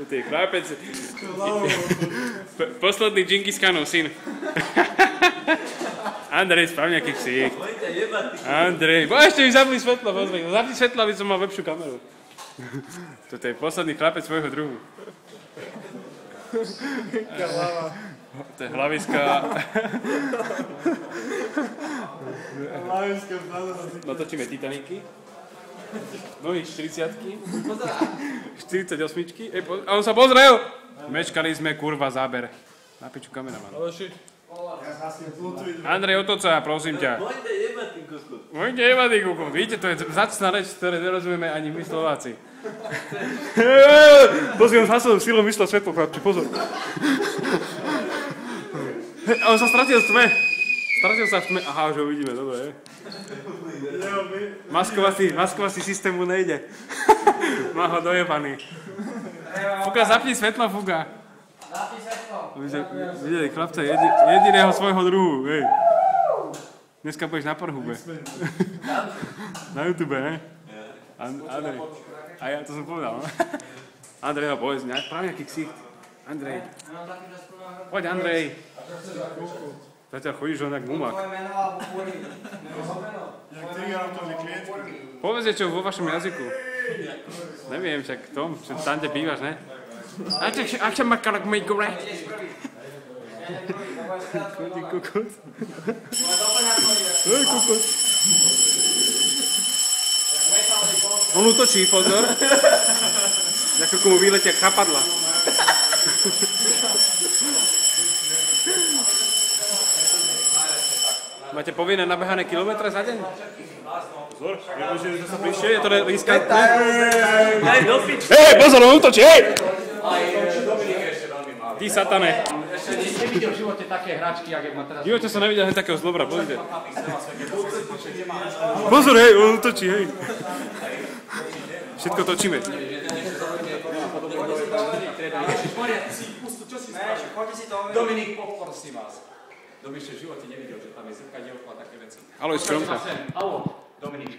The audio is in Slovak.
Tu je chlapec. Posledný Džingis Khanov syn. Andrej, sprav nejaký ksík. Andrej, ešte mi zapni svetlo, pozri. Zapni svetlo, aby som mal lepšiu kameru. Toto je posledný chlapec svojho druhu. To je hlaviska. Natočíme Titaniky. Nohy 40-ky. 48-čky. A on sa pozrel! Mečkali sme, kurva, záber. Na piču kameraman. Andrej, otoč sa, prosím ťa. Môjte jebať, kuku. Vidíte, to je vzácna reč, ktoré nerozumieme ani my Slováci. Pozri, on zhasil silou myslel svetlo, chlapči, pozor. A on sa stratil v tme. Stratil sa v tme. Aha, už ho vidíme, dobre. Maskovací systém mu nejde. Má ho dojebaný. Fuka, zapni svetlo, Fuka. Zapni svetlo. Videli, chlapce, jediného svojho druhu, hej. Dneska budeš na Pornhube. Na YouTube, ne? Andrej. A ja to som povedal, no? Andrej, no povedz, práve nejaký ksicht. Andrej. Poď, Andrej. Zatiaľ chodíš ho nejak mumak. Povedz čo vo vašom jazyku. Neviem, však tom, čo tam, kde bývaš, ne? Ak sa makalak mej gore. Chodí kokot. Hej, kokot. On utočí, pozor. Za chvíľku mu vyletia chapadla. Máte povinné nabehané kilometre za deň? Pozor, nemôžem, že sa prišie, je to riskantné. Hej, pozor, on utočí, hej! Ty satane. Ešte nevidel v živote také hračky, jak má teraz. V živote som nevidel hneď takého zlobra, pozrite. Pozor, hej, on utočí, hej. Všetko točíme. Dominik, poprosím vás. Dominik ešte v živote nevidel, že tam je zrkadielko a také veci. Aloj, skromka. Alo, Dominik.